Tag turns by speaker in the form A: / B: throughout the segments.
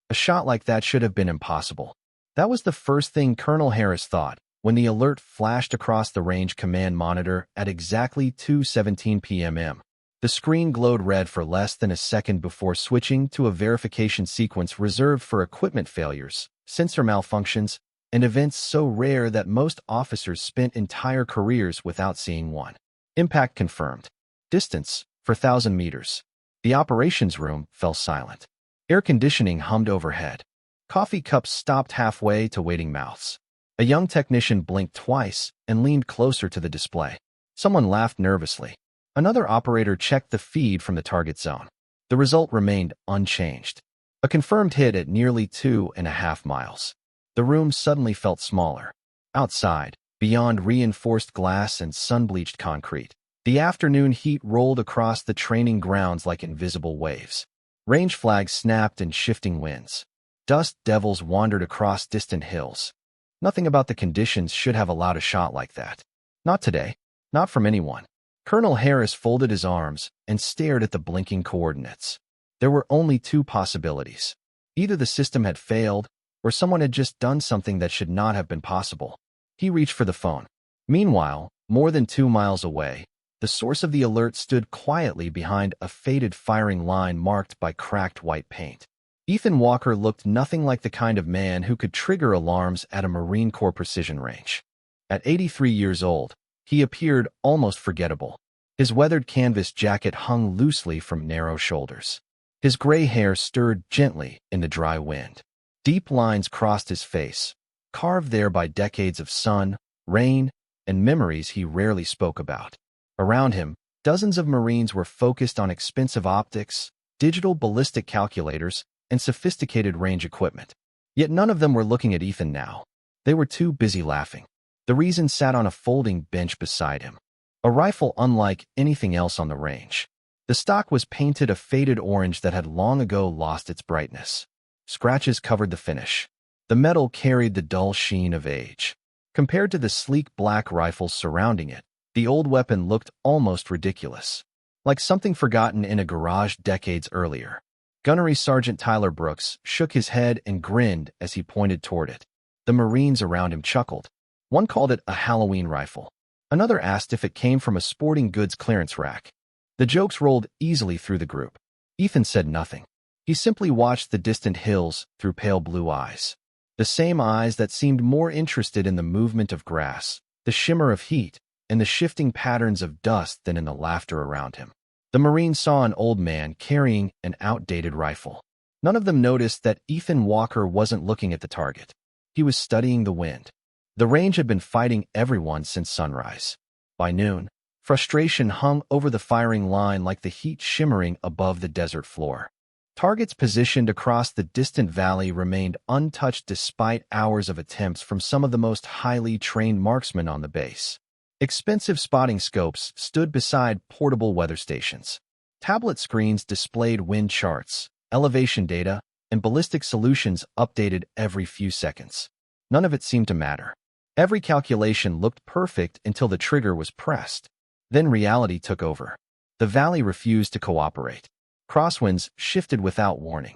A: A shot like that should have been impossible. That was the first thing Colonel Harris thought when the alert flashed across the range command monitor at exactly 2:17 p.m. The screen glowed red for less than a second before switching to a verification sequence reserved for equipment failures, sensor malfunctions, and events so rare that most officers spent entire careers without seeing one. Impact confirmed. Distance, 4,000 meters. The operations room fell silent. Air conditioning hummed overhead. Coffee cups stopped halfway to waiting mouths. A young technician blinked twice and leaned closer to the display. Someone laughed nervously. Another operator checked the feed from the target zone. The result remained unchanged. A confirmed hit at nearly 2.5 miles. The room suddenly felt smaller. Outside, beyond reinforced glass and sun-bleached concrete, the afternoon heat rolled across the training grounds like invisible waves. Range flags snapped in shifting winds. Dust devils wandered across distant hills. Nothing about the conditions should have allowed a shot like that. Not today. Not from anyone. Colonel Harris folded his arms and stared at the blinking coordinates. There were only two possibilities. Either the system had failed, or someone had just done something that should not have been possible. He reached for the phone. Meanwhile, more than 2 miles away, the source of the alert stood quietly behind a faded firing line marked by cracked white paint. Ethan Walker looked nothing like the kind of man who could trigger alarms at a Marine Corps precision range. At 83 years old, he appeared almost forgettable. His weathered canvas jacket hung loosely from narrow shoulders. His gray hair stirred gently in the dry wind. Deep lines crossed his face, carved there by decades of sun, rain, and memories he rarely spoke about. Around him, dozens of Marines were focused on expensive optics, digital ballistic calculators, and sophisticated range equipment. Yet none of them were looking at Ethan now. They were too busy laughing. The reason sat on a folding bench beside him. A rifle unlike anything else on the range. The stock was painted a faded orange that had long ago lost its brightness. Scratches covered the finish. The metal carried the dull sheen of age. Compared to the sleek black rifles surrounding it, the old weapon looked almost ridiculous. Like something forgotten in a garage decades earlier. Gunnery Sergeant Tyler Brooks shook his head and grinned as he pointed toward it. The Marines around him chuckled. One called it a Halloween rifle. Another asked if it came from a sporting goods clearance rack. The jokes rolled easily through the group. Ethan said nothing. He simply watched the distant hills through pale blue eyes. The same eyes that seemed more interested in the movement of grass, the shimmer of heat, and the shifting patterns of dust than in the laughter around him. The Marine saw an old man carrying an outdated rifle. None of them noticed that Ethan Walker wasn't looking at the target. He was studying the wind. The range had been fighting everyone since sunrise. By noon, frustration hung over the firing line like the heat shimmering above the desert floor. Targets positioned across the distant valley remained untouched despite hours of attempts from some of the most highly trained marksmen on the base. Expensive spotting scopes stood beside portable weather stations. Tablet screens displayed wind charts, elevation data, and ballistic solutions updated every few seconds. None of it seemed to matter. Every calculation looked perfect until the trigger was pressed. Then reality took over. The valley refused to cooperate. Crosswinds shifted without warning.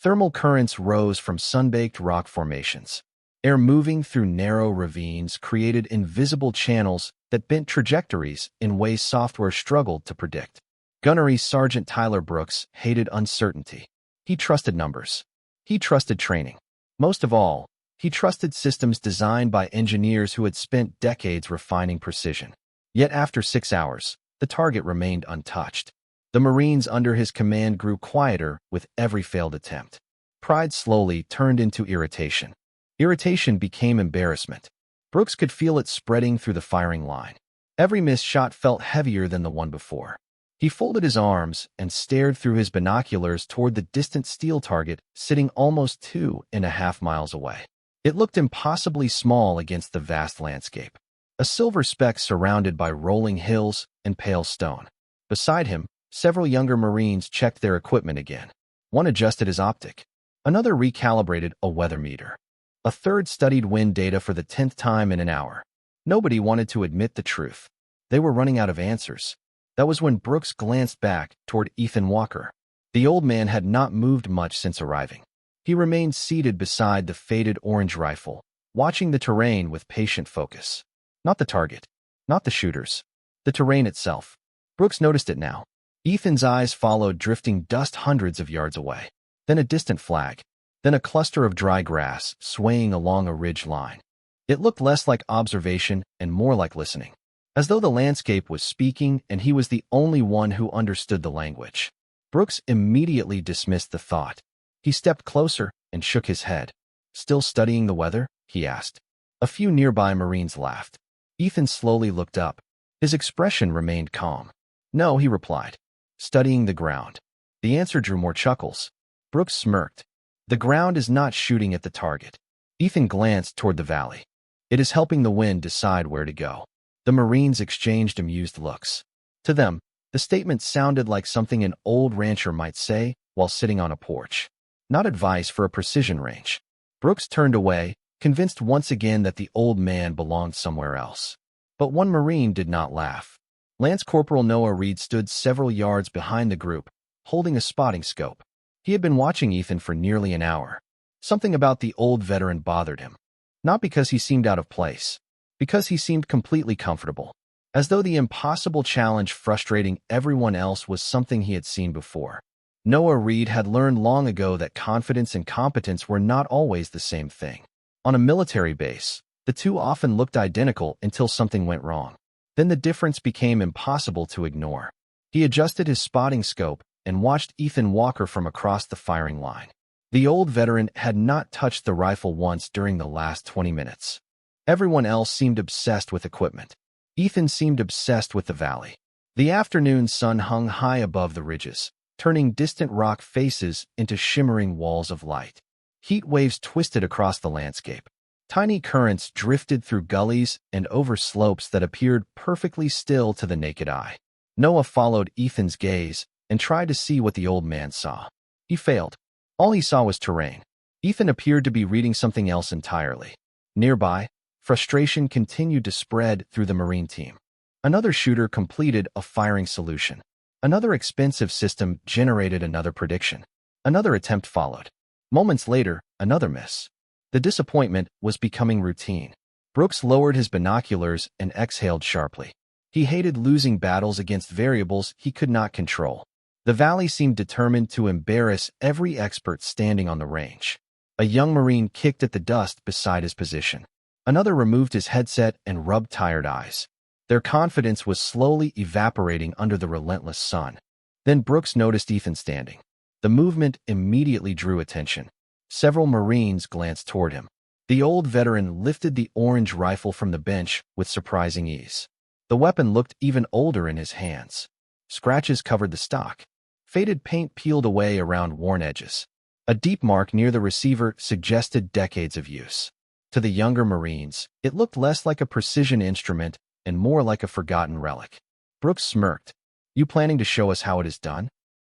A: Thermal currents rose from sun-baked rock formations. Air moving through narrow ravines created invisible channels that bent trajectories in ways software struggled to predict. Gunnery Sergeant Tyler Brooks hated uncertainty. He trusted numbers. He trusted training. Most of all, he trusted systems designed by engineers who had spent decades refining precision. Yet after 6 hours, the target remained untouched. The Marines under his command grew quieter with every failed attempt. Pride slowly turned into irritation. Irritation became embarrassment. Brooks could feel it spreading through the firing line. Every missed shot felt heavier than the one before. He folded his arms and stared through his binoculars toward the distant steel target sitting almost 2.5 miles away. It looked impossibly small against the vast landscape. A silver speck surrounded by rolling hills and pale stone. Beside him, several younger Marines checked their equipment again. One adjusted his optic. Another recalibrated a weather meter. A third studied wind data for the 10th time in an hour. Nobody wanted to admit the truth. They were running out of answers. That was when Brooks glanced back toward Ethan Walker. The old man had not moved much since arriving. He remained seated beside the faded orange rifle, watching the terrain with patient focus. Not the target, not the shooters, the terrain itself. Brooks noticed it now. Ethan's eyes followed drifting dust hundreds of yards away. Then a distant flag. Then a cluster of dry grass swaying along a ridge line. It looked less like observation and more like listening, as though the landscape was speaking and he was the only one who understood the language. Brooks immediately dismissed the thought. He stepped closer and shook his head. "Still studying the weather?" he asked. A few nearby Marines laughed. Ethan slowly looked up. His expression remained calm. "No," he replied. "Studying the ground." The answer drew more chuckles. Brooks smirked. "The ground is not shooting at the target." Ethan glanced toward the valley. "It is helping the wind decide where to go." The Marines exchanged amused looks. To them, the statement sounded like something an old rancher might say while sitting on a porch. Not advice for a precision range. Brooks turned away, convinced once again that the old man belonged somewhere else. But one Marine did not laugh. Lance Corporal Noah Reed stood several yards behind the group, holding a spotting scope. He had been watching Ethan for nearly an hour. Something about the old veteran bothered him. Not because he seemed out of place, because he seemed completely comfortable, as though the impossible challenge frustrating everyone else was something he had seen before. Noah Reed had learned long ago that confidence and competence were not always the same thing. On a military base, the two often looked identical until something went wrong. Then the difference became impossible to ignore. He adjusted his spotting scope and watched Ethan Walker from across the firing line. The old veteran had not touched the rifle once during the last 20 minutes. Everyone else seemed obsessed with equipment. Ethan seemed obsessed with the valley. The afternoon sun hung high above the ridges, turning distant rock faces into shimmering walls of light. Heat waves twisted across the landscape. Tiny currents drifted through gullies and over slopes that appeared perfectly still to the naked eye. Noah followed Ethan's gaze and tried to see what the old man saw. He failed. All he saw was terrain. Ethan appeared to be reading something else entirely. Nearby, frustration continued to spread through the Marine team. Another shooter completed a firing solution. Another expensive system generated another prediction. Another attempt followed. Moments later, another miss. The disappointment was becoming routine. Brooks lowered his binoculars and exhaled sharply. He hated losing battles against variables he could not control. The valley seemed determined to embarrass every expert standing on the range. A young Marine kicked at the dust beside his position. Another removed his headset and rubbed tired eyes. Their confidence was slowly evaporating under the relentless sun. Then Brooks noticed Ethan standing. The movement immediately drew attention. Several Marines glanced toward him. The old veteran lifted the orange rifle from the bench with surprising ease. The weapon looked even older in his hands. Scratches covered the stock. Faded paint peeled away around worn edges. A deep mark near the receiver suggested decades of use. To the younger Marines, it looked less like a precision instrument and more like a forgotten relic. Brooks smirked. "You planning to show us how it is done?"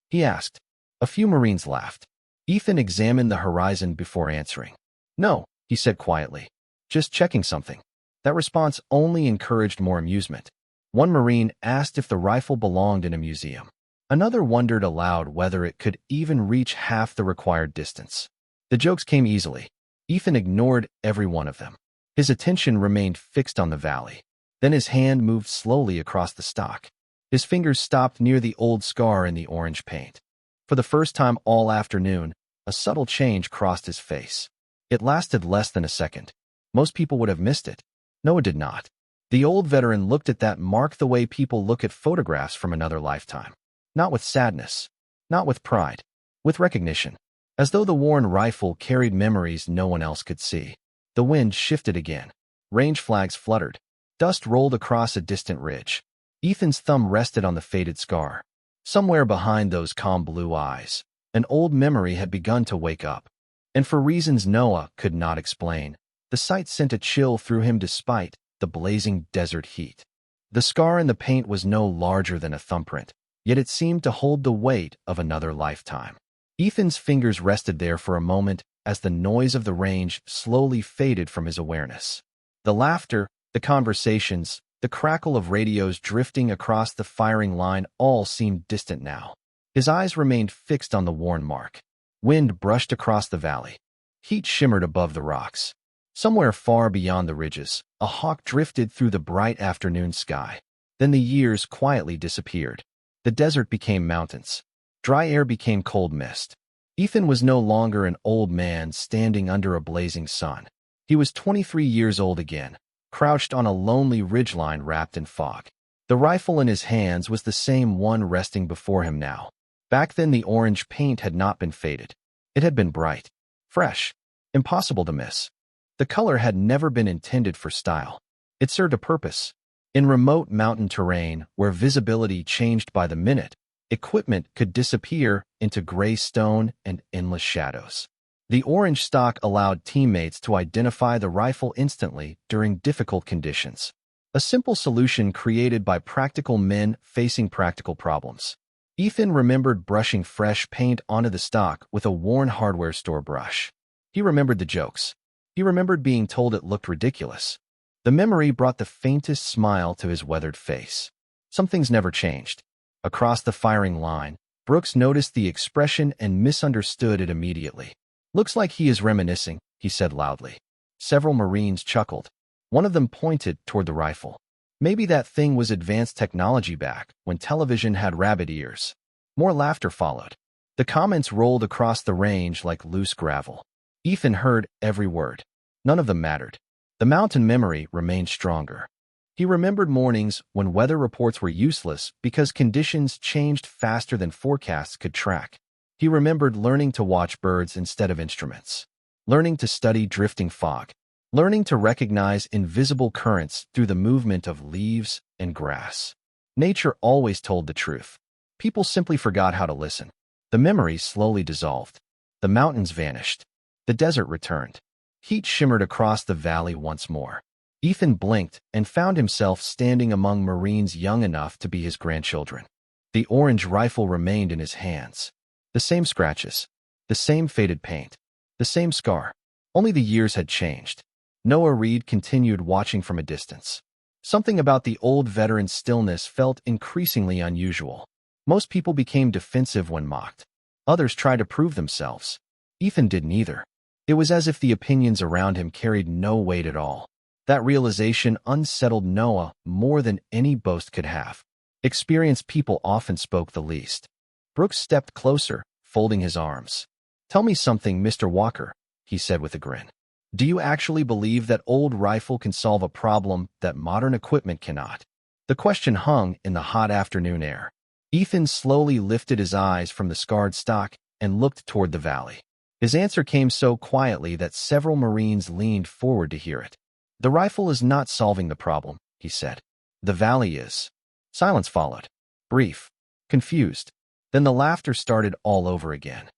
A: he asked. A few Marines laughed. Ethan examined the horizon before answering. "No," he said quietly. "Just checking something." That response only encouraged more amusement. One Marine asked if the rifle belonged in a museum. Another wondered aloud whether it could even reach half the required distance. The jokes came easily. Ethan ignored every one of them. His attention remained fixed on the valley. Then his hand moved slowly across the stock. His fingers stopped near the old scar in the orange paint. For the first time all afternoon, a subtle change crossed his face. It lasted less than a second. Most people would have missed it. Noah did not. The old veteran looked at that mark the way people look at photographs from another lifetime. Not with sadness. Not with pride. With recognition. As though the worn rifle carried memories no one else could see. The wind shifted again. Range flags fluttered. Dust rolled across a distant ridge. Ethan's thumb rested on the faded scar. Somewhere behind those calm blue eyes, an old memory had begun to wake up. And for reasons Noah could not explain, the sight sent a chill through him despite the blazing desert heat. The scar in the paint was no larger than a thumbprint, yet it seemed to hold the weight of another lifetime. Ethan's fingers rested there for a moment as the noise of the range slowly faded from his awareness. The laughter, the conversations, the crackle of radios drifting across the firing line all seemed distant now. His eyes remained fixed on the worn mark. Wind brushed across the valley. Heat shimmered above the rocks. Somewhere far beyond the ridges, a hawk drifted through the bright afternoon sky. Then the years quietly disappeared. The desert became mountains. Dry air became cold mist. Ethan was no longer an old man standing under a blazing sun. He was 23 years old again, crouched on a lonely ridgeline wrapped in fog. The rifle in his hands was the same one resting before him now. Back then the orange paint had not been faded. It had been bright, fresh, impossible to miss. The color had never been intended for style. It served a purpose. In remote mountain terrain, where visibility changed by the minute, equipment could disappear into gray stone and endless shadows. The orange stock allowed teammates to identify the rifle instantly during difficult conditions. A simple solution created by practical men facing practical problems. Ethan remembered brushing fresh paint onto the stock with a worn hardware store brush. He remembered the jokes. He remembered being told it looked ridiculous. The memory brought the faintest smile to his weathered face. Some things never changed. Across the firing line, Brooks noticed the expression and misunderstood it immediately. "Looks like he is reminiscing," he said loudly. Several Marines chuckled. One of them pointed toward the rifle. Maybe that thing was advanced technology back when television had rabbit ears. More laughter followed. The comments rolled across the range like loose gravel. Ethan heard every word. None of them mattered. The mountain memory remained stronger. He remembered mornings when weather reports were useless because conditions changed faster than forecasts could track. He remembered learning to watch birds instead of instruments, learning to study drifting fog, learning to recognize invisible currents through the movement of leaves and grass. Nature always told the truth. People simply forgot how to listen. The memory slowly dissolved. The mountains vanished. The desert returned. Heat shimmered across the valley once more. Ethan blinked and found himself standing among Marines young enough to be his grandchildren. The orange rifle remained in his hands. The same scratches, the same faded paint, the same scar. Only the years had changed. Noah Reed continued watching from a distance. Something about the old veteran's stillness felt increasingly unusual. Most people became defensive when mocked. Others tried to prove themselves. Ethan did neither. It was as if the opinions around him carried no weight at all. That realization unsettled Noah more than any boast could have. Experienced people often spoke the least. Brooks stepped closer, folding his arms. "Tell me something, Mr. Walker," he said with a grin. "Do you actually believe that old rifle can solve a problem that modern equipment cannot?" The question hung in the hot afternoon air. Ethan slowly lifted his eyes from the scarred stock and looked toward the valley. His answer came so quietly that several Marines leaned forward to hear it. "The rifle is not solving the problem," he said. "The valley is." Silence followed. Brief. Confused. Then the laughter started all over again.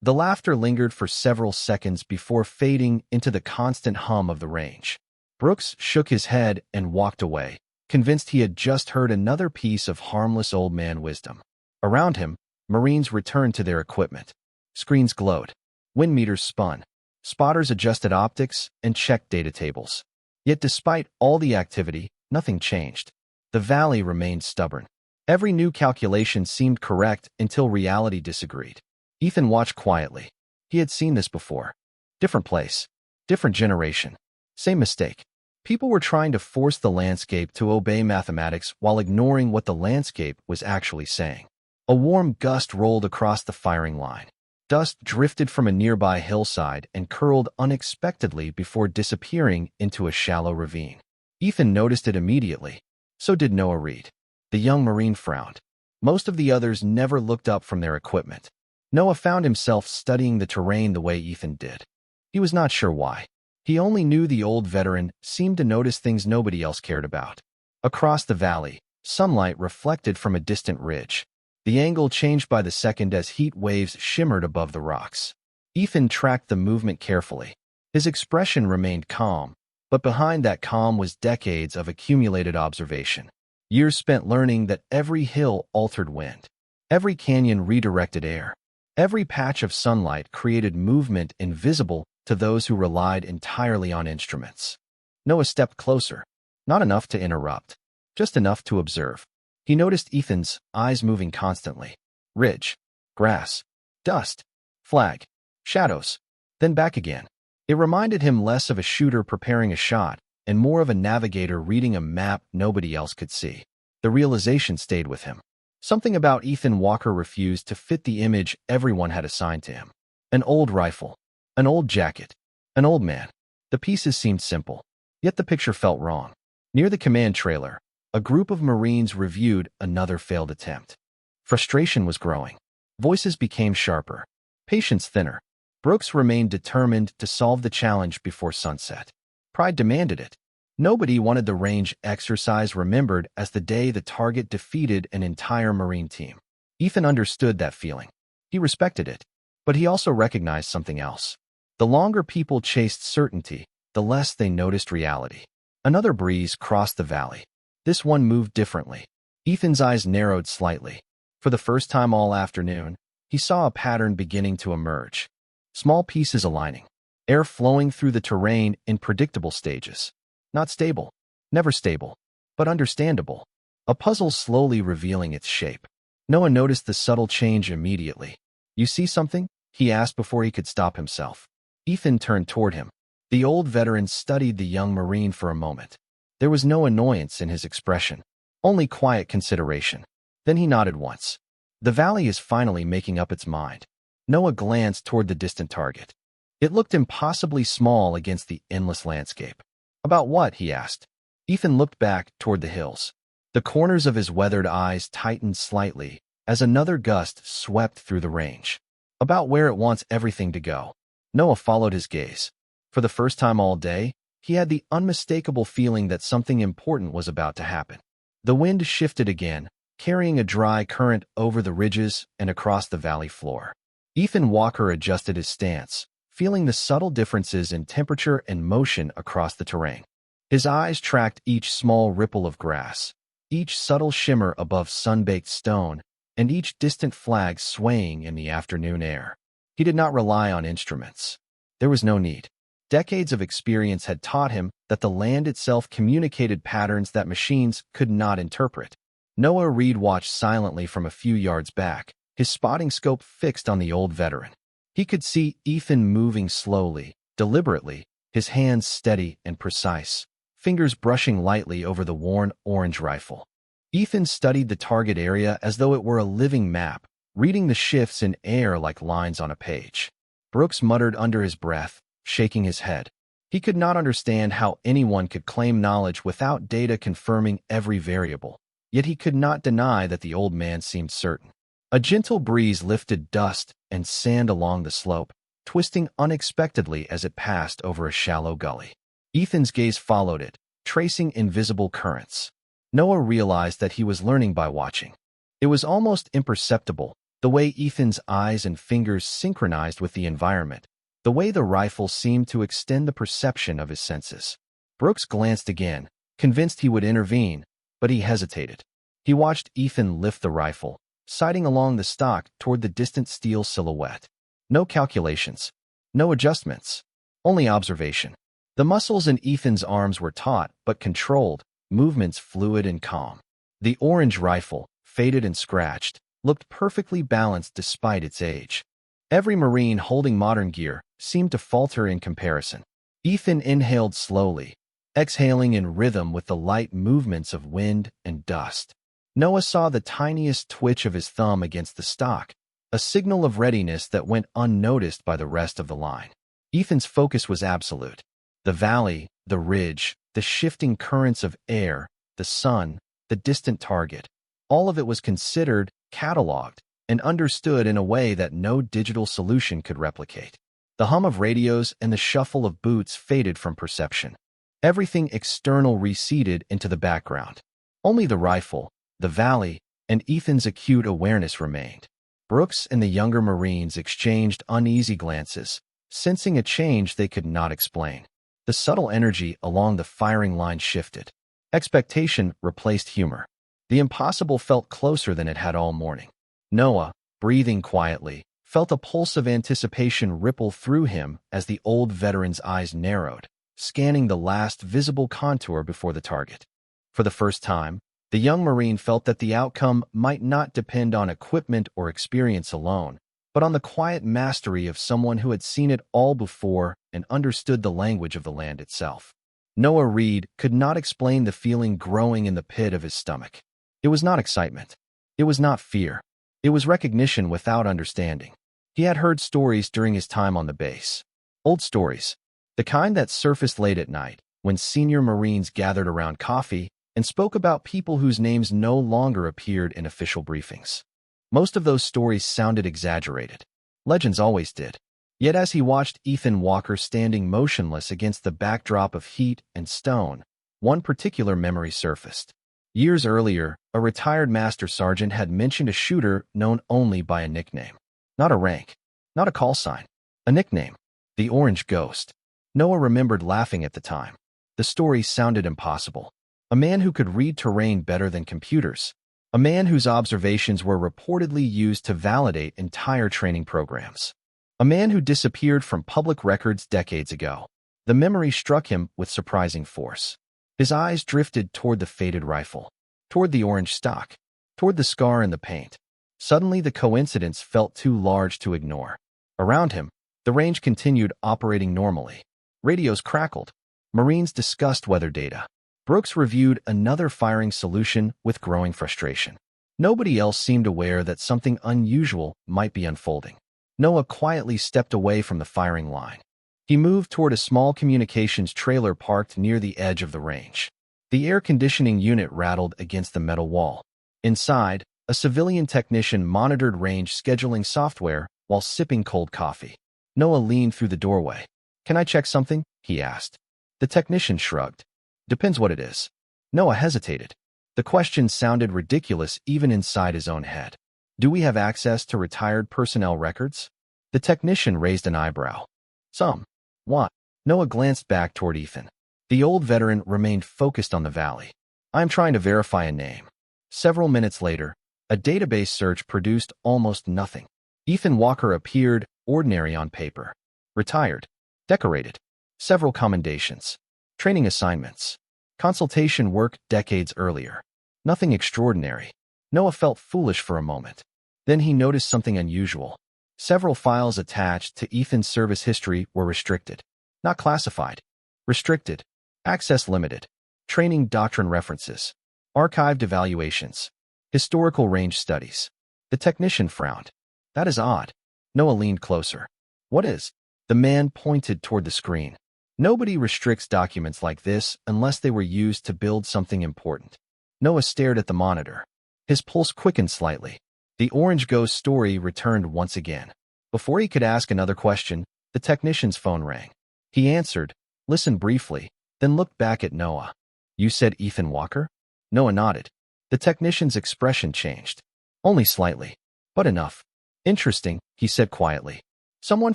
A: The laughter lingered for several seconds before fading into the constant hum of the range. Brooks shook his head and walked away, convinced he had just heard another piece of harmless old man wisdom. Around him, Marines returned to their equipment. Screens glowed. Wind meters spun. Spotters adjusted optics and checked data tables. Yet despite all the activity, nothing changed. The valley remained stubborn. Every new calculation seemed correct until reality disagreed. Ethan watched quietly. He had seen this before. Different place. Different generation. Same mistake. People were trying to force the landscape to obey mathematics while ignoring what the landscape was actually saying. A warm gust rolled across the firing line. Dust drifted from a nearby hillside and curled unexpectedly before disappearing into a shallow ravine. Ethan noticed it immediately. So did Noah Reed. The young Marine frowned. Most of the others never looked up from their equipment. Noah found himself studying the terrain the way Ethan did. He was not sure why. He only knew the old veteran seemed to notice things nobody else cared about. Across the valley, sunlight reflected from a distant ridge. The angle changed by the second as heat waves shimmered above the rocks. Ethan tracked the movement carefully. His expression remained calm, but behind that calm was decades of accumulated observation. Years spent learning that every hill altered wind. Every canyon redirected air. Every patch of sunlight created movement invisible to those who relied entirely on instruments. Noah stepped closer, not enough to interrupt, just enough to observe. He noticed Ethan's eyes moving constantly. Ridge, grass, dust, flag. shadows, then back again. It reminded him less of a shooter preparing a shot and more of a navigator reading a map nobody else could see. The realization stayed with him. Something about Ethan Walker refused to fit the image everyone had assigned to him. An old rifle, an old jacket, an old man. The pieces seemed simple, yet the picture felt wrong. Near the command trailer, a group of Marines reviewed another failed attempt. Frustration was growing. Voices became sharper, patience thinner. Brooks remained determined to solve the challenge before sunset. Pride demanded it. Nobody wanted the range exercise remembered as the day the target defeated an entire Marine team. Ethan understood that feeling. He respected it, but he also recognized something else. The longer people chased certainty, the less they noticed reality. Another breeze crossed the valley. This one moved differently. Ethan's eyes narrowed slightly. For the first time all afternoon, he saw a pattern beginning to emerge. Small pieces aligning. Air flowing through the terrain in predictable stages. Not stable, never stable, but understandable. A puzzle slowly revealing its shape. Noah noticed the subtle change immediately. "You see something?" he asked before he could stop himself. Ethan turned toward him. The old veteran studied the young Marine for a moment. There was no annoyance in his expression, only quiet consideration. Then he nodded once. "The valley is finally making up its mind." Noah glanced toward the distant target. It looked impossibly small against the endless landscape. "About what?" he asked. Ethan looked back toward the hills. The corners of his weathered eyes tightened slightly as another gust swept through the range. "About where it wants everything to go." Noah followed his gaze. For the first time all day, he had the unmistakable feeling that something important was about to happen. The wind shifted again, carrying a dry current over the ridges and across the valley floor. Ethan Walker adjusted his stance, feeling the subtle differences in temperature and motion across the terrain. His eyes tracked each small ripple of grass, each subtle shimmer above sun-baked stone, and each distant flag swaying in the afternoon air. He did not rely on instruments. There was no need. Decades of experience had taught him that the land itself communicated patterns that machines could not interpret. Noah Reed watched silently from a few yards back, his spotting scope fixed on the old veteran. He could see Ethan moving slowly, deliberately, his hands steady and precise, fingers brushing lightly over the worn orange rifle. Ethan studied the target area as though it were a living map, reading the shifts in air like lines on a page. Brooks muttered under his breath, shaking his head. He could not understand how anyone could claim knowledge without data confirming every variable, yet he could not deny that the old man seemed certain. A gentle breeze lifted dust and sand along the slope, twisting unexpectedly as it passed over a shallow gully. Ethan's gaze followed it, tracing invisible currents. Noah realized that he was learning by watching. It was almost imperceptible, the way Ethan's eyes and fingers synchronized with the environment, the way the rifle seemed to extend the perception of his senses. Brooks glanced again, convinced he would intervene, but he hesitated. He watched Ethan lift the rifle, sighting along the stock toward the distant steel silhouette. No calculations, no adjustments, only observation. The muscles in Ethan's arms were taut but controlled, movements fluid and calm. The orange rifle, faded and scratched, looked perfectly balanced despite its age. Every Marine holding modern gear seemed to falter in comparison. Ethan inhaled slowly, exhaling in rhythm with the light movements of wind and dust. Noah saw the tiniest twitch of his thumb against the stock, a signal of readiness that went unnoticed by the rest of the line. Ethan's focus was absolute. The valley, the ridge, the shifting currents of air, the sun, the distant target. All of it was considered, cataloged, and understood in a way that no digital solution could replicate. The hum of radios and the shuffle of boots faded from perception. Everything external receded into the background. Only the rifle, the valley, and Ethan's acute awareness remained. Brooks and the younger Marines exchanged uneasy glances, sensing a change they could not explain. The subtle energy along the firing line shifted. Expectation replaced humor. The impossible felt closer than it had all morning. Noah, breathing quietly, felt a pulse of anticipation ripple through him as the old veteran's eyes narrowed, scanning the last visible contour before the target. For the first time, the young Marine felt that the outcome might not depend on equipment or experience alone, but on the quiet mastery of someone who had seen it all before and understood the language of the land itself. Noah Reed could not explain the feeling growing in the pit of his stomach. It was not excitement. It was not fear. It was recognition without understanding. He had heard stories during his time on the base. Old stories. The kind that surfaced late at night, when senior Marines gathered around coffee and spoke about people whose names no longer appeared in official briefings. Most of those stories sounded exaggerated. Legends always did. Yet as he watched Ethan Walker standing motionless against the backdrop of heat and stone, one particular memory surfaced. Years earlier, a retired master sergeant had mentioned a shooter known only by a nickname. Not a rank, not a call sign, a nickname. The Orange Ghost. Noah remembered laughing at the time. The story sounded impossible. A man who could read terrain better than computers. A man whose observations were reportedly used to validate entire training programs. A man who disappeared from public records decades ago. The memory struck him with surprising force. His eyes drifted toward the faded rifle, toward the orange stock, toward the scar in the paint. Suddenly the coincidence felt too large to ignore. Around him, the range continued operating normally. Radios crackled. Marines discussed weather data. Brooks reviewed another firing solution with growing frustration. Nobody else seemed aware that something unusual might be unfolding. Noah quietly stepped away from the firing line. He moved toward a small communications trailer parked near the edge of the range. The air conditioning unit rattled against the metal wall. Inside, a civilian technician monitored range scheduling software while sipping cold coffee. Noah leaned through the doorway. "Can I check something?" he asked. The technician shrugged. "Depends what it is." Noah hesitated. The question sounded ridiculous even inside his own head. "Do we have access to retired personnel records?" The technician raised an eyebrow. "Some." "What?" Noah glanced back toward Ethan. The old veteran remained focused on the valley. "I'm trying to verify a name." Several minutes later, a database search produced almost nothing. Ethan Walker appeared, ordinary on paper. Retired. Decorated. Several commendations. Training assignments. Consultation work decades earlier. Nothing extraordinary. Noah felt foolish for a moment. Then he noticed something unusual. Several files attached to Ethan's service history were restricted. Not classified. Restricted. Access limited. Training doctrine references. Archived evaluations. Historical range studies. The technician frowned. "That is odd." Noah leaned closer. "What is?" The man pointed toward the screen. "Nobody restricts documents like this unless they were used to build something important." Noah stared at the monitor. His pulse quickened slightly. The Orange Ghost story returned once again. Before he could ask another question, the technician's phone rang. He answered, listened briefly, then looked back at Noah. "You said Ethan Walker?" Noah nodded. The technician's expression changed. "Only slightly, but enough." "Interesting," he said quietly. "Someone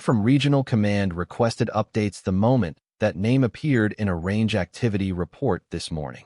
A: from Regional Command requested updates the moment that name appeared in a range activity report this morning."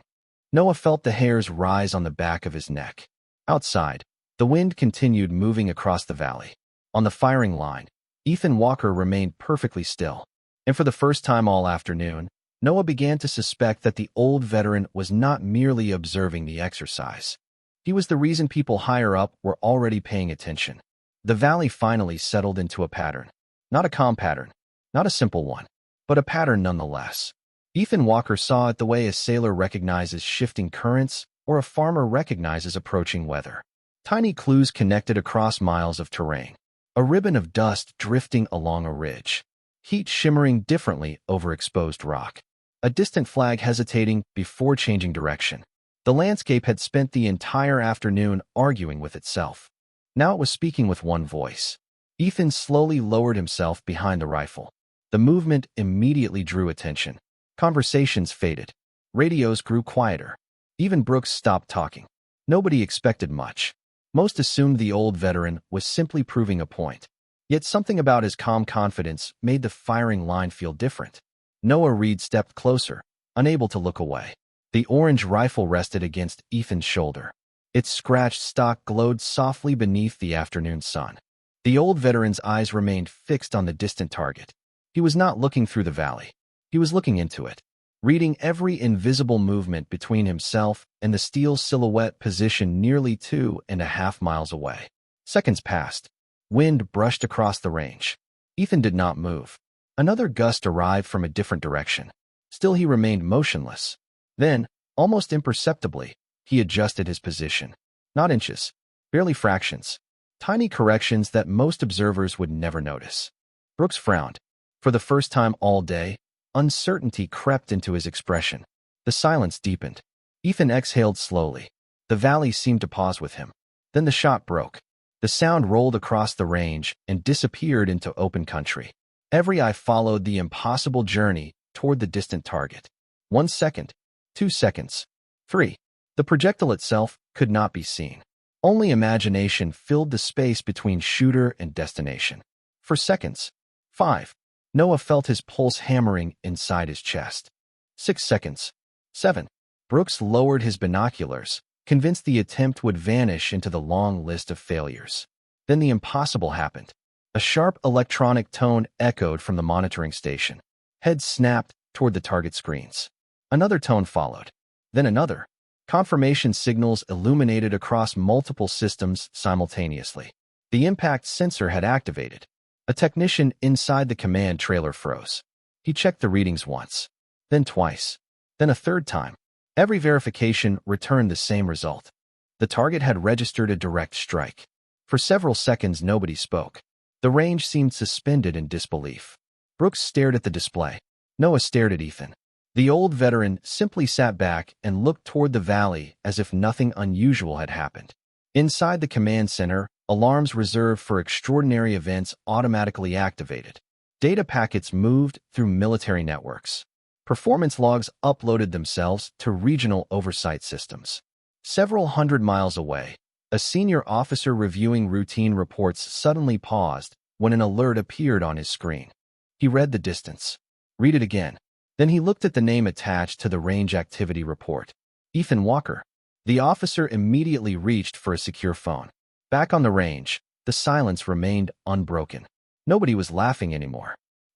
A: Noah felt the hairs rise on the back of his neck. Outside, the wind continued moving across the valley. On the firing line, Ethan Walker remained perfectly still. And for the first time all afternoon, Noah began to suspect that the old veteran was not merely observing the exercise. He was the reason people higher up were already paying attention. The valley finally settled into a pattern. Not a calm pattern, not a simple one, but a pattern nonetheless. Ethan Walker saw it the way a sailor recognizes shifting currents or a farmer recognizes approaching weather. Tiny clues connected across miles of terrain. A ribbon of dust drifting along a ridge. Heat shimmering differently over exposed rock. A distant flag hesitating before changing direction. The landscape had spent the entire afternoon arguing with itself. Now it was speaking with one voice. Ethan slowly lowered himself behind the rifle. The movement immediately drew attention. Conversations faded. Radios grew quieter. Even Brooks stopped talking. Nobody expected much. Most assumed the old veteran was simply proving a point. Yet something about his calm confidence made the firing line feel different. Noah Reed stepped closer, unable to look away. The orange rifle rested against Ethan's shoulder. Its scratched stock glowed softly beneath the afternoon sun. The old veteran's eyes remained fixed on the distant target. He was not looking through the valley. He was looking into it, reading every invisible movement between himself and the steel silhouette positioned nearly 2.5 miles away. Seconds passed. Wind brushed across the range. Ethan did not move. Another gust arrived from a different direction. Still he remained motionless. Then, almost imperceptibly, he adjusted his position. Not inches, barely fractions. Tiny corrections that most observers would never notice. Brooks frowned. For the first time all day, uncertainty crept into his expression. The silence deepened. Ethan exhaled slowly. The valley seemed to pause with him. Then the shot broke. The sound rolled across the range and disappeared into open country. Every eye followed the impossible journey toward the distant target. 1 second, 2 seconds, 3. The projectile itself could not be seen. Only imagination filled the space between shooter and destination. For seconds, 5. Noah felt his pulse hammering inside his chest. 6 seconds, 7. Brooks lowered his binoculars, convinced the attempt would vanish into the long list of failures. Then the impossible happened. A sharp electronic tone echoed from the monitoring station. Heads snapped toward the target screens. Another tone followed. Then another. Confirmation signals illuminated across multiple systems simultaneously. The impact sensor had activated. A technician inside the command trailer froze. He checked the readings once, then twice, then a third time. Every verification returned the same result. The target had registered a direct strike. For several seconds, nobody spoke. The range seemed suspended in disbelief. Brooks stared at the display. Noah stared at Ethan. The old veteran simply sat back and looked toward the valley as if nothing unusual had happened. Inside the command center, alarms reserved for extraordinary events automatically activated. Data packets moved through military networks. Performance logs uploaded themselves to regional oversight systems. Several hundred miles away, a senior officer reviewing routine reports suddenly paused when an alert appeared on his screen. He read the distance. Read it again. Then he looked at the name attached to the range activity report. Ethan Walker. The officer immediately reached for a secure phone. Back on the range, the silence remained unbroken. Nobody was laughing anymore.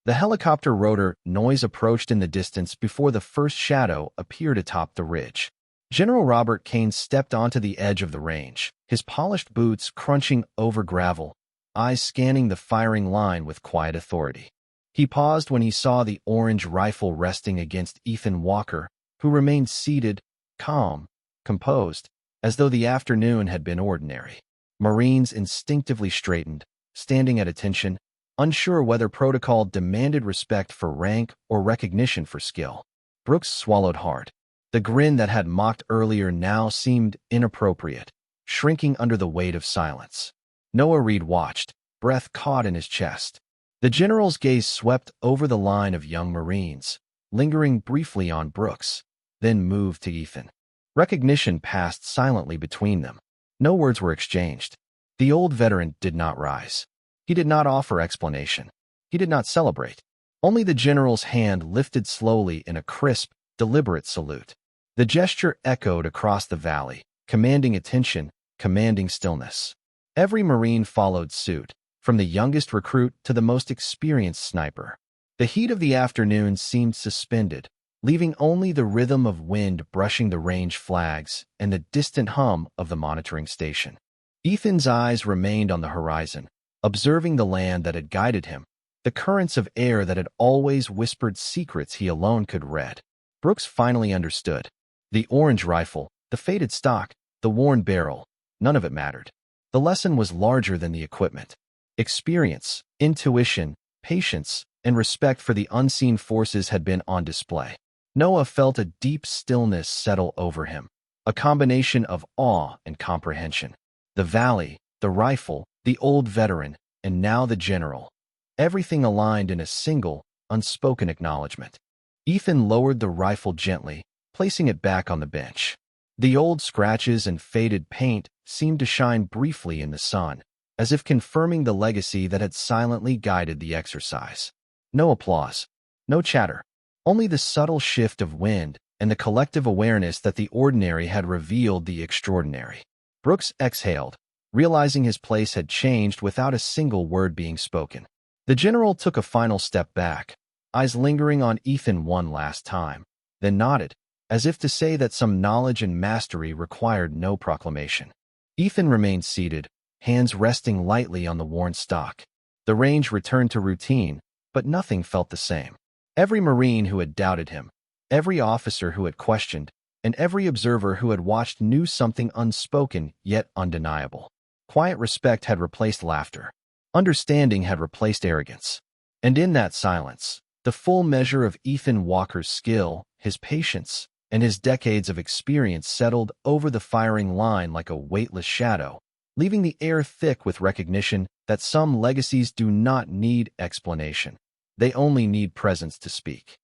A: The helicopter rotor noise approached in the distance before the first shadow appeared atop the ridge. General Robert Kane stepped onto the edge of the range, his polished boots crunching over gravel, eyes scanning the firing line with quiet authority. He paused when he saw the orange rifle resting against Ethan Walker, who remained seated, calm, composed, as though the afternoon had been ordinary. Marines instinctively straightened, standing at attention, unsure whether protocol demanded respect for rank or recognition for skill. Brooks swallowed hard. The grin that had mocked earlier now seemed inappropriate, shrinking under the weight of silence. Noah Reed watched, breath caught in his chest. The general's gaze swept over the line of young Marines, lingering briefly on Brooks, then moved to Ethan. Recognition passed silently between them. No words were exchanged. The old veteran did not rise. He did not offer explanation. He did not celebrate. Only the general's hand lifted slowly in a crisp, deliberate salute. The gesture echoed across the valley, commanding attention, commanding stillness. Every Marine followed suit, from the youngest recruit to the most experienced sniper. The heat of the afternoon seemed suspended, leaving only the rhythm of wind brushing the range flags and the distant hum of the monitoring station. Ethan's eyes remained on the horizon, observing the land that had guided him, the currents of air that had always whispered secrets he alone could read. Brooks finally understood. The orange rifle, the faded stock, the worn barrel, none of it mattered. The lesson was larger than the equipment. Experience, intuition, patience, and respect for the unseen forces had been on display. Noah felt a deep stillness settle over him, a combination of awe and comprehension. The valley, the rifle, the old veteran, and now the general. Everything aligned in a single, unspoken acknowledgement. Ethan lowered the rifle gently, placing it back on the bench. The old scratches and faded paint seemed to shine briefly in the sun, as if confirming the legacy that had silently guided the exercise. No applause, no chatter, only the subtle shift of wind and the collective awareness that the ordinary had revealed the extraordinary. Brooks exhaled, realizing his place had changed without a single word being spoken. The general took a final step back, eyes lingering on Ethan one last time, then nodded, as if to say that some knowledge and mastery required no proclamation. Ethan remained seated, hands resting lightly on the worn stock. The range returned to routine, but nothing felt the same. Every Marine who had doubted him, every officer who had questioned, and every observer who had watched knew something unspoken yet undeniable. Quiet respect had replaced laughter. Understanding had replaced arrogance. And in that silence, the full measure of Ethan Walker's skill, his patience, and his decades of experience settled over the firing line like a weightless shadow, leaving the air thick with recognition that some legacies do not need explanation. They only need presence to speak.